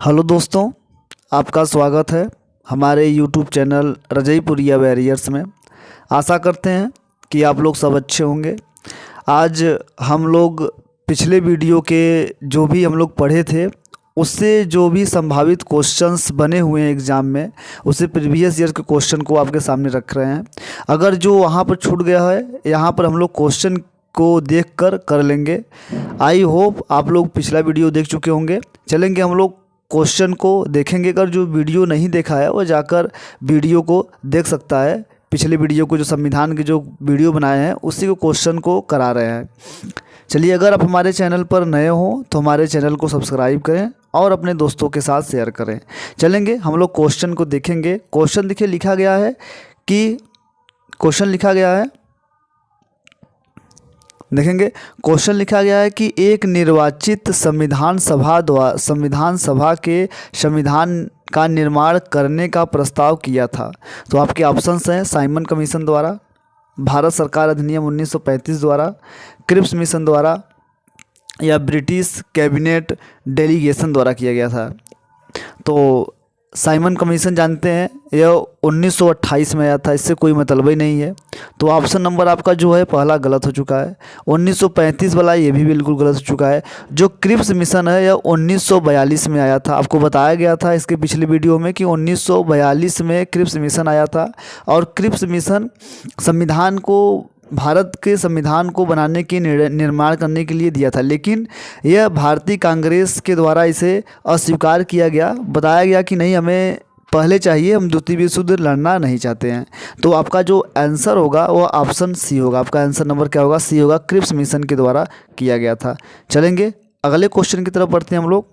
Hello दोस्तों, आपका स्वागत है हमारे यूट्यूब चैनल रजईपुरिया बैरियर्स में। आशा करते हैं कि आप लोग सब अच्छे होंगे। आज हम लोग पिछले वीडियो के जो भी हम लोग पढ़े थे उससे जो भी संभावित क्वेश्चंस बने हुए हैं एग्ज़ाम में, उससे प्रीवियस ईयर के क्वेश्चन को आपके सामने रख रहे हैं। अगर जो वहाँ पर छूट गया है, यहाँ पर हम लोग क्वेश्चन को देखकर कर लेंगे। आई होप आप लोग पिछला वीडियो देख चुके होंगे। चलेंगे हम लोग क्वेश्चन को देखेंगे। अगर जो वीडियो नहीं देखा है वो जाकर वीडियो को देख सकता है। पिछले वीडियो को जो संविधान के जो वीडियो बनाए हैं उसी को क्वेश्चन को करा रहे हैं। चलिए, अगर आप हमारे चैनल पर नए हो तो हमारे चैनल को सब्सक्राइब करें और अपने दोस्तों के साथ शेयर करें। चलेंगे हम लोग क्वेश्चन को देखेंगे। क्वेश्चन देखिए लिखा गया है कि देखेंगे क्वेश्चन लिखा गया है कि एक निर्वाचित संविधान सभा के संविधान का निर्माण करने का प्रस्ताव किया था। तो आपके ऑप्शंस हैं साइमन कमीशन द्वारा, भारत सरकार अधिनियम 1935 द्वारा, क्रिप्स मिशन द्वारा या ब्रिटिश कैबिनेट डेलीगेशन द्वारा किया गया था। तो साइमन कमीशन जानते हैं यह 1928 में आया था, इससे कोई मतलब ही नहीं है। तो ऑप्शन नंबर आपका जो है पहला गलत हो चुका है। 1935 वाला ये भी बिल्कुल गलत हो चुका है। जो क्रिप्स मिशन है यह 1942 में आया था। आपको बताया गया था इसके पिछले वीडियो में कि 1942 में क्रिप्स मिशन आया था और क्रिप्स मिशन भारत के संविधान को बनाने के निर्माण करने के लिए दिया था, लेकिन यह भारतीय कांग्रेस के द्वारा इसे अस्वीकार किया गया। बताया गया कि नहीं, हमें पहले चाहिए, हम द्वितीय विश्व युद्ध लड़ना नहीं चाहते हैं। तो आपका जो आंसर होगा वो ऑप्शन सी होगा। आपका आंसर नंबर क्या होगा? सी होगा, क्रिप्स मिशन के द्वारा किया गया था। चलेंगे अगले क्वेश्चन की तरफ बढ़ते हैं हम लोग।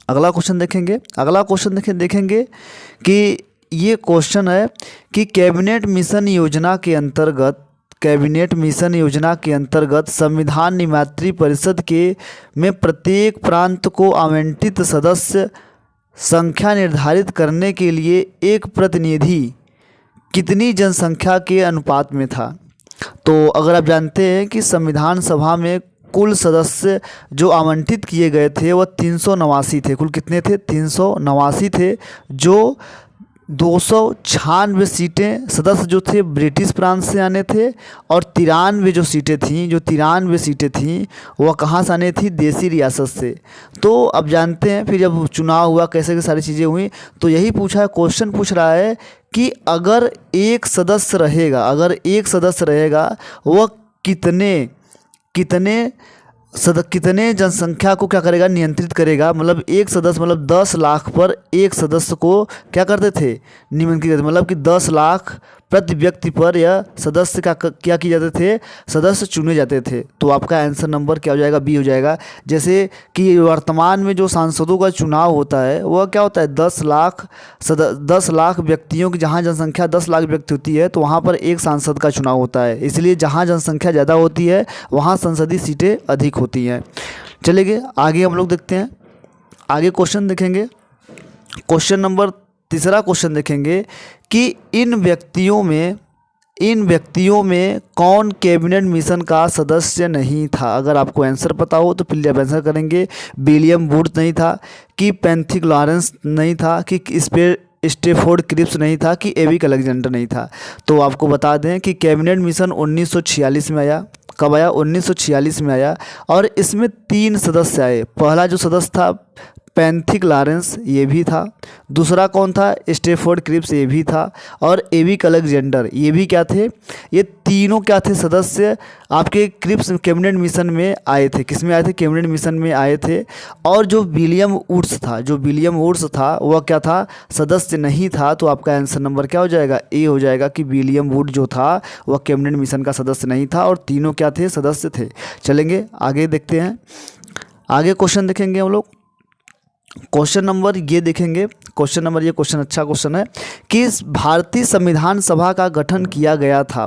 अगला क्वेश्चन देखेंगे। अगला क्वेश्चन देखेंगे कि ये क्वेश्चन है कि कैबिनेट मिशन योजना के अंतर्गत संविधान निर्मात्री परिषद में प्रत्येक प्रांत को आवंटित सदस्य संख्या निर्धारित करने के लिए एक प्रतिनिधि कितनी जनसंख्या के अनुपात में था? तो अगर आप जानते हैं कि संविधान सभा में कुल सदस्य जो आवंटित किए गए थे वह 389 थे। कुल कितने थे? 389 थे। जो 296 सीटें सदस्य जो थे ब्रिटिश प्रांत से आने थे और 93 सीटें थीं वह कहाँ से आने थी? देसी रियासत से। तो अब जानते हैं फिर जब चुनाव हुआ कैसे सारी चीज़ें हुई, तो यही पूछा है, क्वेश्चन पूछ रहा है कि अगर एक सदस्य रहेगा वह कितने जनसंख्या को क्या करेगा? नियंत्रित करेगा। मतलब एक सदस्य, मतलब 10 लाख पर एक सदस्य को क्या करते थे? नियंत्रित करते। मतलब कि 10 लाख प्रति व्यक्ति पर यह सदस्य क्या किए जाते थे? सदस्य चुने जाते थे। तो आपका आंसर नंबर क्या हो जाएगा? बी हो जाएगा। जैसे कि वर्तमान में जो सांसदों का चुनाव होता है वह क्या होता है? 10 लाख व्यक्तियों की, जहाँ जनसंख्या 10 लाख व्यक्ति होती है तो वहाँ पर एक सांसद का चुनाव होता है। इसलिए जहाँ जनसंख्या ज़्यादा होती है वहाँ संसदीय सीटें अधिक होती हैं। चलिए आगे हम लोग देखते हैं। आगे क्वेश्चन देखेंगे। क्वेश्चन नंबर तीसरा क्वेश्चन देखेंगे कि इन व्यक्तियों में कौन कैबिनेट मिशन का सदस्य नहीं था? अगर आपको आंसर पता हो तो प्लीज आप आंसर करेंगे। विलियम वुड नहीं था, कि पैंथिक लॉरेंस नहीं था, कि स्टेफोर्ड क्रिप्स नहीं था, कि एविक अलेक्जेंडर नहीं था। तो आपको बता दें कि कैबिनेट मिशन 1946 में आया। कब आया? 1946 में आया और इसमें 3 सदस्य आए। पहला जो सदस्य था पैंथिक लॉरेंस, ये भी था। दूसरा कौन था? स्टेफोर्ड क्रिप्स, ये भी था। और एविक अलेक्जेंडर, ये भी क्या थे? ये तीनों क्या थे? सदस्य आपके क्रिप्स कैबिनेट मिशन में आए थे। किस में आए थे? कैबिनेट मिशन में आए थे। और जो विलियम वुड्स था वह क्या था? सदस्य नहीं था। तो आपका आंसर नंबर क्या हो जाएगा? ए हो जाएगा कि विलियम वुड जो था वह कैबिनेट मिशन का सदस्य नहीं था और तीनों क्या थे? सदस्य थे। चलेंगे आगे देखते हैं। आगे क्वेश्चन देखेंगे हम लोग। क्वेश्चन नंबर ये देखेंगे। ये क्वेश्चन अच्छा क्वेश्चन है कि भारतीय संविधान सभा का गठन किया गया था।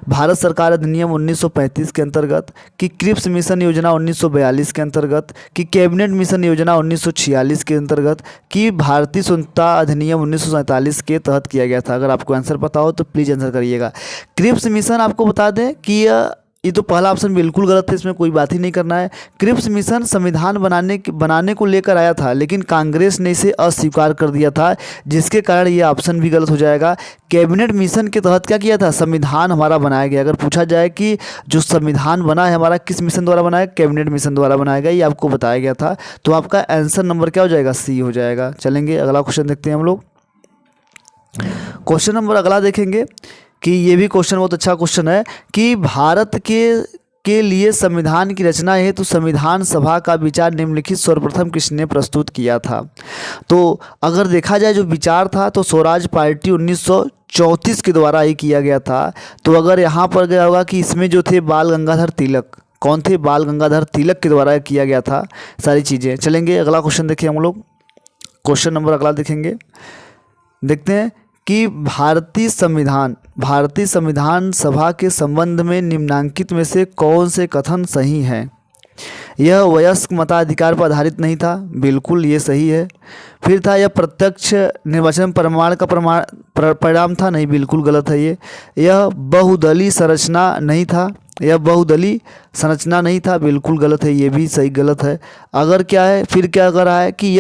भारत सरकार अधिनियम 1935 के अंतर्गत, कि क्रिप्स मिशन योजना 1942 के अंतर्गत, कि कैबिनेट मिशन योजना 1946 के अंतर्गत, कि भारतीय स्वतंत्रता अधिनियम 1947 के तहत किया गया था। अगर आपको आंसर पता हो तो प्लीज़ आंसर करिएगा। क्रिप्स मिशन आपको बता दें कि ये तो पहला ऑप्शन बिल्कुल गलत है, इसमें कोई बात ही नहीं करना है। क्रिप्स मिशन संविधान बनाने को लेकर आया था, लेकिन कांग्रेस ने इसे अस्वीकार कर दिया था, जिसके कारण ये ऑप्शन भी गलत हो जाएगा। कैबिनेट मिशन के तहत क्या किया था, संविधान हमारा बनाया गया। अगर पूछा जाए कि जो संविधान बना है हमारा किस मिशन द्वारा बनाया, कैबिनेट मिशन द्वारा बनाया गया, ये आपको बताया गया था। तो आपका आंसर नंबर क्या हो जाएगा, सी हो जाएगा। चलेंगे अगला क्वेश्चन देखते हैं हम लोग। क्वेश्चन नंबर अगला देखेंगे कि ये भी क्वेश्चन बहुत अच्छा क्वेश्चन है कि भारत के लिए संविधान की रचना हेतु संविधान सभा का विचार निम्नलिखित सर्वप्रथम किसने प्रस्तुत किया था। तो अगर देखा जाए जो विचार था तो स्वराज पार्टी 1934 के द्वारा ही किया गया था। तो अगर यहाँ पर गया होगा कि इसमें जो थे बाल गंगाधर तिलक, कौन थे, बाल गंगाधर तिलक के द्वारा किया गया था सारी चीज़ें। चलेंगे अगला क्वेश्चन देखिए हम लोग। क्वेश्चन नंबर अगला देखेंगे, देखते हैं कि भारतीय संविधान सभा के संबंध में निम्नांकित में से कौन से कथन सही हैं। यह वयस्क मताधिकार पर आधारित नहीं था, बिल्कुल ये सही है। फिर था यह प्रत्यक्ष निर्वाचन प्रमाण का परिणाम था, नहीं बिल्कुल गलत है ये। यह बहुदलीय संरचना नहीं था, यह बहुदलीय संरचना नहीं था, बिल्कुल गलत है, ये भी सही गलत है। अगर क्या है, फिर क्या अगर है कि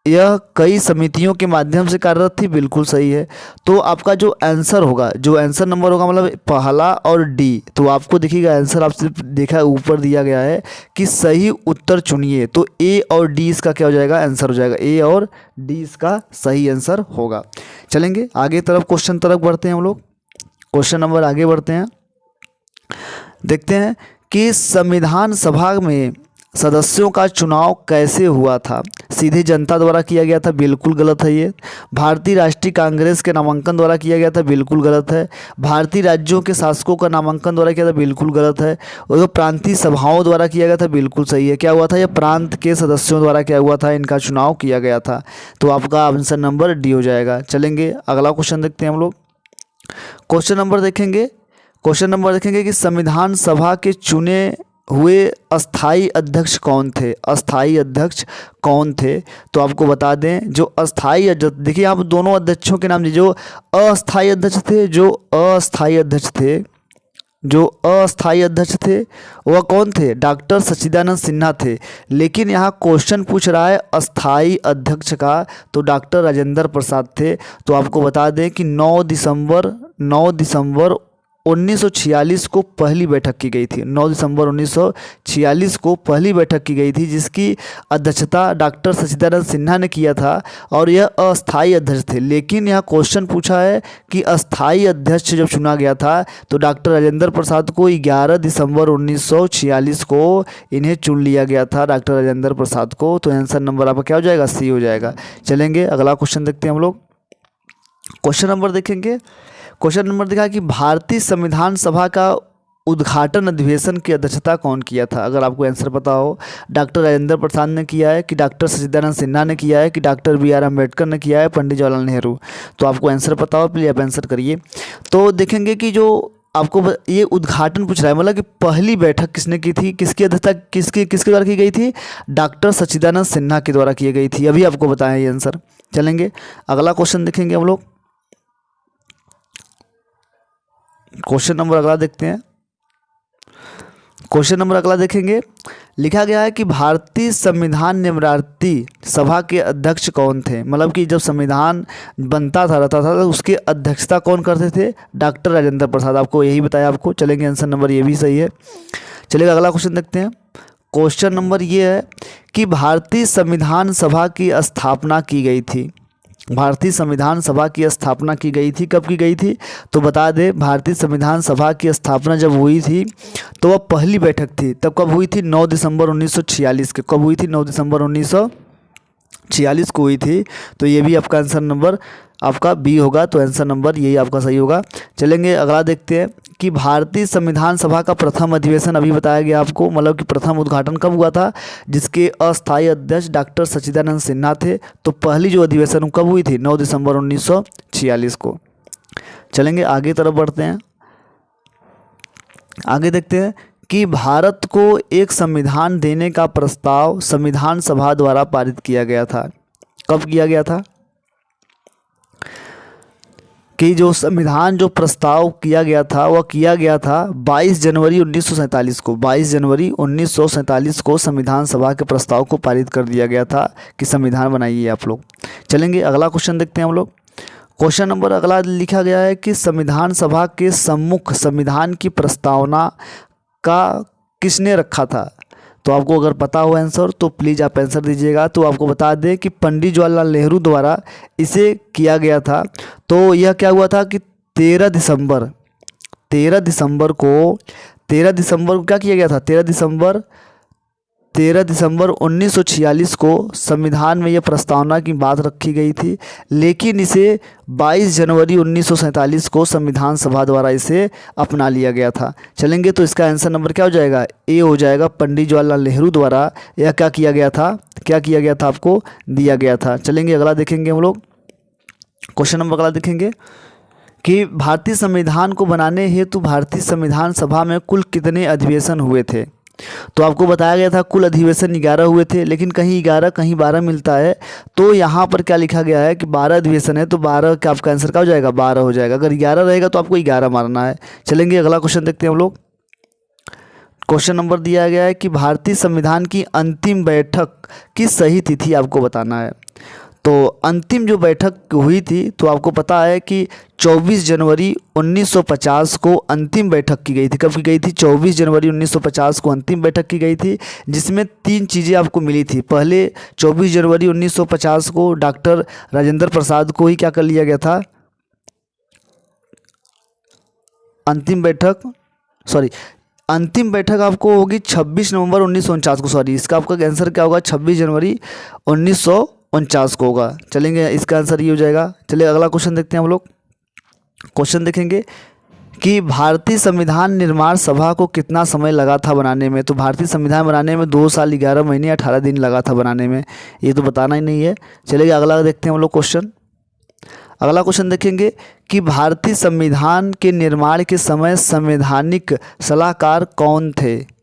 यह कई समितियों के माध्यम से कार्यरत थी, बिल्कुल सही है। तो आपका जो आंसर होगा, जो आंसर नंबर होगा मतलब पहला और डी, तो आपको देखिएगा आंसर आपसे देखा ऊपर दिया गया है कि सही उत्तर चुनिए। तो ए और डी इसका क्या हो जाएगा, आंसर हो जाएगा। ए और डी इसका सही आंसर होगा। चलेंगे आगे तरफ, क्वेश्चन तरफ बढ़ते हैं हम लोग। क्वेश्चन नंबर आगे बढ़ते हैं, देखते हैं कि संविधान सभा में सदस्यों का चुनाव कैसे हुआ था। सीधे जनता द्वारा किया गया था, बिल्कुल गलत है ये। भारतीय राष्ट्रीय कांग्रेस के नामांकन द्वारा किया गया था, बिल्कुल गलत है। भारतीय राज्यों के शासकों का नामांकन द्वारा किया था, बिल्कुल गलत है। और प्रांतीय सभाओं द्वारा किया गया था, बिल्कुल सही है। क्या हुआ था, यह प्रांत के सदस्यों द्वारा क्या हुआ था, इनका चुनाव किया गया था। तो आपका आंसर नंबर डी हो जाएगा। चलेंगे अगला क्वेश्चन देखते हैं हम लोग। क्वेश्चन नंबर देखेंगे कि संविधान सभा के चुने हुए अस्थाई अध्यक्ष कौन थे। अस्थाई अध्यक्ष कौन थे, तो आपको बता दें जो अस्थाई अध्यक्ष, देखिए आप दोनों अध्यक्षों के नाम, जो अस्थाई अध्यक्ष थे वह कौन थे, डॉक्टर सच्चिदानंद सिन्हा थे। लेकिन यहाँ क्वेश्चन पूछ रहा है अस्थाई अध्यक्ष का, तो डॉक्टर राजेंद्र प्रसाद थे। तो आपको बता दें कि 9 दिसंबर 1946 को पहली बैठक की गई थी। 9 दिसंबर 1946 को पहली बैठक की गई थी, जिसकी अध्यक्षता डॉक्टर सच्चिदानंद सिन्हा ने किया था, और यह अस्थाई अध्यक्ष थे। लेकिन यहाँ क्वेश्चन पूछा है कि अस्थाई अध्यक्ष जब चुना गया था तो डॉक्टर राजेंद्र प्रसाद को 11 दिसंबर 1946 को इन्हें चुन लिया गया था, डॉक्टर राजेंद्र प्रसाद को। तो आंसर नंबर आपका क्या हो जाएगा, सी हो जाएगा। चलेंगे अगला क्वेश्चन देखते हैं हम लोग। क्वेश्चन नंबर देखेंगे, क्वेश्चन नंबर देखा कि भारतीय संविधान सभा का उद्घाटन अधिवेशन की अध्यक्षता कौन किया था। अगर आपको आंसर पता हो, डॉक्टर राजेंद्र प्रसाद ने किया है कि डॉक्टर सच्चिदानंद सिन्हा ने किया है कि डॉक्टर BR अम्बेडकर ने किया है, पंडित जवाहरलाल नेहरू। तो आपको आंसर पता हो, प्लीज आप आंसर करिए। तो देखेंगे कि जो आपको ये उद्घाटन पूछ रहा है, मतलब कि पहली बैठक किसने की थी, किसकी अध्यक्षता किसके द्वारा की गई थी, डॉक्टर सच्चिदानंद सिन्हा के द्वारा की गई थी। अभी आपको बताया ये आंसर। चलेंगे अगला क्वेश्चन देखेंगे हम लोग। क्वेश्चन नंबर अगला देखते हैं। क्वेश्चन नंबर अगला देखेंगे, लिखा गया है कि भारतीय संविधान निर्मात्री सभा के अध्यक्ष कौन थे। मतलब कि जब संविधान बनता था रहता था तो उसकी अध्यक्षता कौन करते थे, डॉक्टर राजेंद्र प्रसाद। आपको यही बताया आपको। चलेंगे आंसर नंबर ये भी सही है। चलिए अगला क्वेश्चन देखते हैं। क्वेश्चन नंबर ये है कि भारतीय संविधान सभा की स्थापना की गई थी। भारतीय संविधान सभा की स्थापना की गई थी, कब की गई थी, तो बता दें भारतीय संविधान सभा की स्थापना जब हुई थी तो वह पहली बैठक थी, तब कब हुई थी, 9 दिसंबर 1946 के। कब हुई थी, 9 दिसंबर 1946 को हुई थी। तो ये भी आपका आंसर नंबर आपका बी होगा। तो आंसर नंबर यही आपका सही होगा। चलेंगे अगला देखते हैं कि भारतीय संविधान सभा का प्रथम अधिवेशन अभी बताया गया आपको, मतलब कि प्रथम उद्घाटन कब हुआ था, जिसके अस्थायी अध्यक्ष डॉक्टर सच्चिदानंद सिन्हा थे। तो पहली जो अधिवेशन कब हुई थी, 9 दिसंबर 1946 को। चलेंगे आगे तरफ बढ़ते हैं। आगे देखते हैं कि भारत को एक संविधान देने का प्रस्ताव संविधान सभा द्वारा पारित किया गया था। कब किया गया था, कि जो संविधान जो प्रस्ताव किया गया था वह किया गया था 22 जनवरी 1947 को। 22 जनवरी 1947 को संविधान सभा के प्रस्ताव को पारित कर दिया गया था कि संविधान बनाइए आप लोग। चलेंगे अगला क्वेश्चन देखते हैं हम लोग। क्वेश्चन नंबर अगला लिखा गया है कि संविधान सभा के सम्मुख संविधान की प्रस्तावना का किसने रखा था। तो आपको अगर पता हो आंसर तो प्लीज़ आप आंसर दीजिएगा। तो आपको बता दें कि पंडित जवाहरलाल नेहरू द्वारा इसे किया गया था। तो यह क्या हुआ था कि 13 दिसंबर को क्या किया गया था, 13 दिसंबर 1946 को संविधान में यह प्रस्तावना की बात रखी गई थी, लेकिन इसे 22 जनवरी 1947 को संविधान सभा द्वारा इसे अपना लिया गया था। चलेंगे तो इसका आंसर नंबर क्या हो जाएगा, ए हो जाएगा। पंडित जवाहरलाल नेहरू द्वारा यह क्या किया गया था आपको दिया गया था। चलेंगे अगला देखेंगे हम लोग। क्वेश्चन नंबर अगला देखेंगे कि भारतीय संविधान को बनाने हेतु भारतीय संविधान सभा में कुल कितने अधिवेशन हुए थे। तो आपको बताया गया था कुल अधिवेशन 11 हुए थे, लेकिन कहीं 11 कहीं 12 मिलता है। तो यहाँ पर क्या लिखा गया है कि 12 अधिवेशन है, तो 12 का आपका आंसर क्या हो जाएगा, 12 हो जाएगा। अगर 11 रहेगा तो आपको 11 मारना है। चलेंगे अगला क्वेश्चन देखते हैं हम लोग। क्वेश्चन नंबर दिया गया है कि भारतीय संविधान की अंतिम बैठक की सही तिथि आपको बताना है। तो अंतिम जो बैठक हुई थी तो आपको पता है कि 24 जनवरी 1950 को अंतिम बैठक की गई थी। कब की गई थी, 24 जनवरी 1950 को अंतिम बैठक की गई थी, जिसमें 3 चीज़ें आपको मिली थी। पहले 24 जनवरी 1950 को डॉक्टर राजेंद्र प्रसाद को ही क्या कर लिया गया था, अंतिम बैठक आपको होगी 26 नवंबर 1949 को। इसका आपका आंसर क्या होगा, 26 जनवरी 1949 को होगा। चलेंगे इसका आंसर ये हो जाएगा। चलिए अगला क्वेश्चन देखते हैं हम लोग। क्वेश्चन देखेंगे कि भारतीय संविधान निर्माण सभा को कितना समय लगा था बनाने में। तो भारतीय संविधान बनाने में 2 साल 11 महीने 18 दिन लगा था बनाने में, ये तो बताना ही नहीं है। चलिए अगला देखते हैं हम लोग क्वेश्चन। अगला क्वेश्चन देखेंगे कि भारतीय संविधान के निर्माण के समय संवैधानिक सलाहकार कौन थे।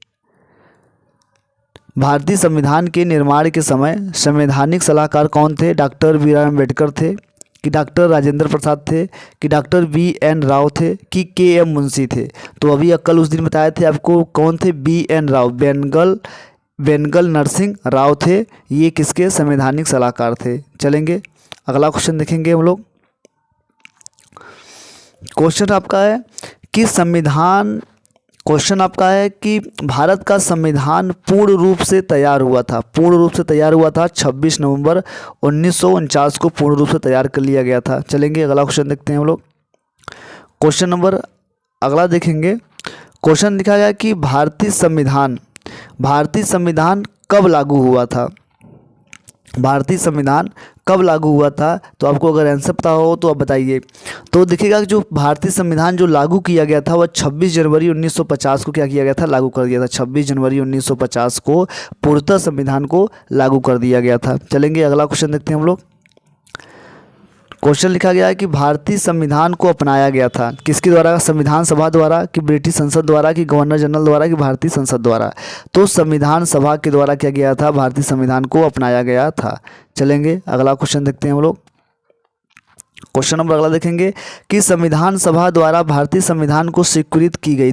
भारतीय संविधान के निर्माण के समय संवैधानिक सलाहकार कौन थे। डॉक्टर बी आर अम्बेडकर थे, कि डॉक्टर राजेंद्र प्रसाद थे, कि डॉक्टर बी एन राव थे, कि के एम मुंशी थे। तो अभी कल उस दिन बताए थे आपको कौन थे, बी एन राव, बेनगल नरसिंह राव थे। ये किसके संवैधानिक सलाहकार थे। चलेंगे अगला क्वेश्चन देखेंगे हम लोग। क्वेश्चन आपका है कि भारत का संविधान पूर्ण रूप से तैयार हुआ था 26 नवंबर 1949 को पूर्ण रूप से तैयार कर लिया गया था। चलेंगे अगला क्वेश्चन देखते हैं हम लोग। क्वेश्चन नंबर अगला देखेंगे। क्वेश्चन लिखा गया कि भारतीय संविधान कब लागू हुआ था। भारतीय संविधान कब लागू हुआ था। तो आपको अगर आंसर पता हो तो आप बताइए। तो देखिएगा कि जो भारतीय संविधान जो लागू किया गया था वह 26 जनवरी 1950 को क्या किया गया था, लागू कर दिया था। 26 जनवरी 1950 को पूर्णतः संविधान को लागू कर दिया गया था। चलेंगे अगला क्वेश्चन देखते हैं हम लोग। क्वेश्चन लिखा गया है कि भारतीय संविधान को अपनाया गया था किसके द्वारा, संविधान सभा द्वारा, कि ब्रिटिश संसद द्वारा, कि गवर्नर जनरल द्वारा, कि भारतीय संसद द्वारा। तो संविधान सभा के द्वारा क्या गया था, भारतीय संविधान को अपनाया गया था। चलेंगे अगला क्वेश्चन देखते हैं हम लोग। क्वेश्चन नंबर अगला देखेंगे कि संविधान सभा द्वारा भारतीय संविधान को स्वीकृत की गई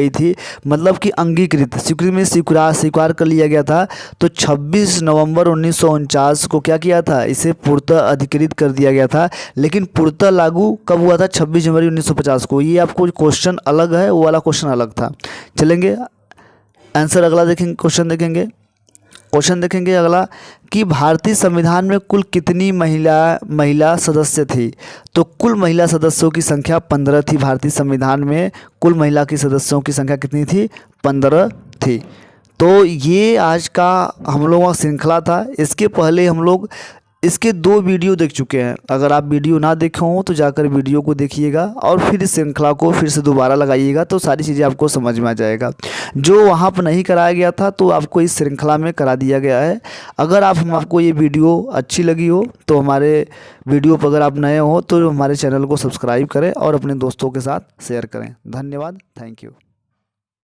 थी, मतलब कि अंगीकृत, स्वीकृत में स्वीकार कर लिया गया था। तो 26 नवंबर 1949 को क्या किया था, इसे पूर्णतः अधिकृत कर दिया गया था। लेकिन पूर्णतः लागू कब हुआ था, 26 जनवरी 1950 को। ये आपको क्वेश्चन अलग है, वो वाला क्वेश्चन अलग था। चलेंगे आंसर अगला देखेंगे। क्वेश्चन देखेंगे अगला कि भारतीय संविधान में कुल कितनी महिला सदस्य थी। तो कुल महिला सदस्यों की संख्या 15 थी। भारतीय संविधान में कुल महिला की सदस्यों की संख्या कितनी थी, 15 थी। तो ये आज का हम लोगों का श्रृंखला था। इसके पहले हम लोग इसके 2 वीडियो देख चुके हैं। अगर आप वीडियो ना देखे हों तो जाकर वीडियो को देखिएगा और फिर इस श्रृंखला को फिर से दोबारा लगाइएगा, तो सारी चीज़ें आपको समझ में आ जाएगा। जो वहाँ पर नहीं कराया गया था तो आपको इस श्रृंखला में करा दिया गया है। अगर आपको ये वीडियो अच्छी लगी हो तो हमारे वीडियो पर अगर आप नए हो तो हमारे चैनल को सब्सक्राइब करें और अपने दोस्तों के साथ शेयर करें। धन्यवाद, थैंक यू।